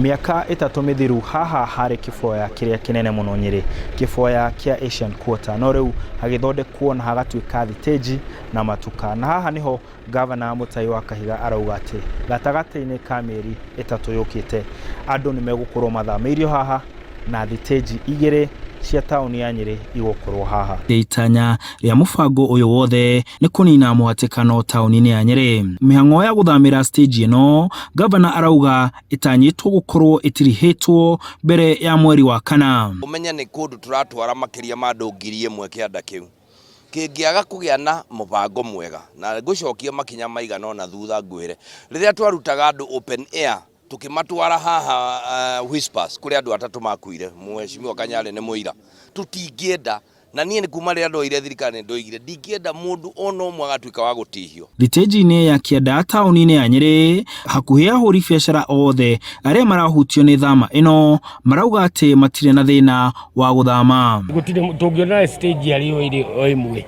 Miaka 3 mithiru haha hari kiboya kiria kinene muno Nyeri, kiboya kia Asian Quarter, no riu hagithondekwo na hagatuika thitĩnji na matuka. Na haha niho Governor Mutai wa Kahiga arauga ati gatagati-ini ka mieri 3 yukite andu ni megukorwo mathamirio haha na thitĩnji igiri cia taũni ya Nyeri igũkorwo haha. Itanya ria mubango uyu wothe ni kunina muhatikano taũni-inĩ ya Nyeri. Mihang'o ya guthamira stage ino Governor arauga itanyitwo gukorwo itirihitwo mbere ya mweri wa kana. Umenya ni kundu turatwara makiria ma andu 1,000 kianda kiu kingiaga kugia na mubango mwega na gucokia makinya maigana na thutha ngwire riria twarutaga andu open air tukimatwara haha whispers kuri andu 3 makuire Mheshimiwa Kanyari ni muira tutingienda na niĩ ni kuma rĩa ndoire thirikari ndoigire ndingĩenda mundu ona ũmwe agatuĩka wa gũtihio. Thitĩnji-inĩ ya kĩanda taũni-inĩ ya Nyeri hakuhĩ ahũri biacara othe arĩa marahutio nĩ thama ĩno marauga atĩ matirĩ na thĩna wa gũthama. Gũtirĩ tũngĩona stage arĩo ĩrĩ o ĩmwe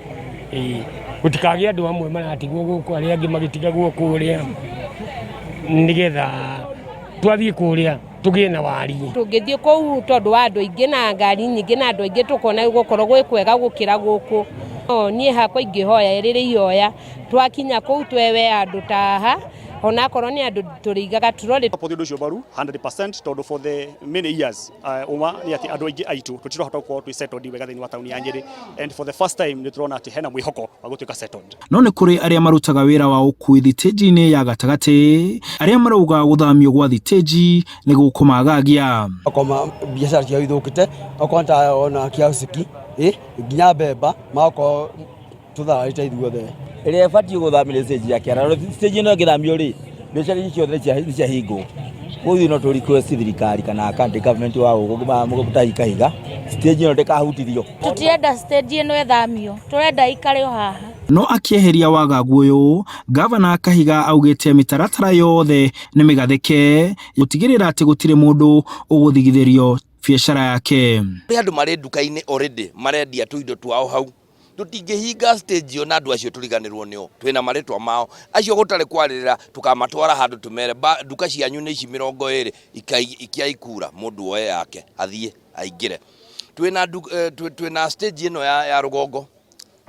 gũtikagĩa andũ amwe maratigwo gũkũ arĩa angĩ magĩtigagwo kũrĩa nigetha twathiĩ kũrĩa tugĩe na wari. Tũngĩthiĩ kũu tondũ wa andũ aingĩ na ngari nyingĩ na andũ aingĩ tukona gũkorwo gwĩ kwega gũkĩra gũkũ. Niĩ hakwa ingĩhoya rĩrĩ ihoya twakinya kũu twewe andũ taha ona korwo ni andu turigaga turore pothi ndu cio baru 100% todo for the many years uma ni ati andu aingi aitu tutirahota gukorwo twi settled wega thini wa tauni ya Nyeri, and for the first time ni turona ati hena mwihoko wa gutuika settled. No ni kuri aria marutaga wira wa ukui thitĩnji-inĩ ya gatagati aria marauga guthamio gwa thitĩnji ni gukumagagia akoma biacara cia ithukite akonta ona kiasiki nginya beba mako tuthaita ithuothe ĩrĩa ĩbatiĩ gũthamĩra stage ya kĩara stage ĩno ĩgĩthamio rĩ biacara icio ciothe cia hingo gũthiĩ no tũrikwe thirikari kana county government wa Mutai Kahiga stage ĩno ndĩkahutithio. Tutienda stage ĩno ĩthamio tũrenda ikare o haha. No akieheria wagagu uyu Governor Kahiga augite mitaratara yothe ni migathike gutigirira ati gutire mundu uguthigithirio biacara yake. Andu mari nduka-inĩ already marendia tuindo twao hau tutingĩhinga stage ona andu acio turiganirwo nio twina maritwa mao acio gutare kwarira tukamatwara handu tumere nduka cianyu ni ici 20 ikiaikura mundu oe yake athie aingire twina stage ino ya rugongo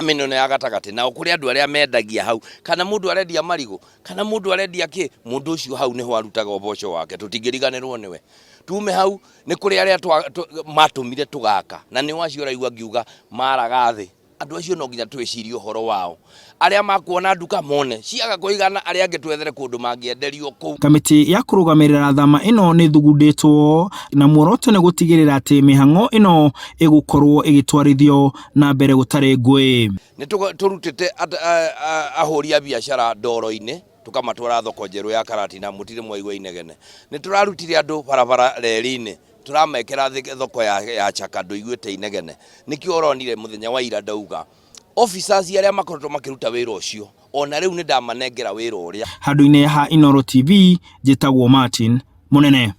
minono ya gatagati na kuri andu aria mendagia hau kana mundu arendia marigo kana mundu arendia ki mundu ucio hau niho arutaga oboco wake tutingiriganirwo niwe tume hau ni kuri aria matumire tugaka na ni wacio raigua ngiuga maraga thi andu acio no nginya twicirie horo wao aria makuona nduka mone ciaga kuigana aria ange twethere kundu mangienderio kuu. Kamiti ya kurugamirira thama ino ni thugunditwo na muoroto ni gutigirira ati mihang'o ino igukorwo igitwarithio na mbere gutari ngui. Ni turutite ahũri a biacara ndoro-ini tukamatwara thoko njeru ya Karatina mutire mwaigwa inegene ni turarutire andu barabara reri-ini turamekera thoko ya Chakando igwete inegene nikio oronire muthenya wa ira ndauga officers aria makoretwo makiruta wira ucio ona riu ni ndamanengera wira uria. Handu-ini ha Inoro TV njitagwo Martin Munene.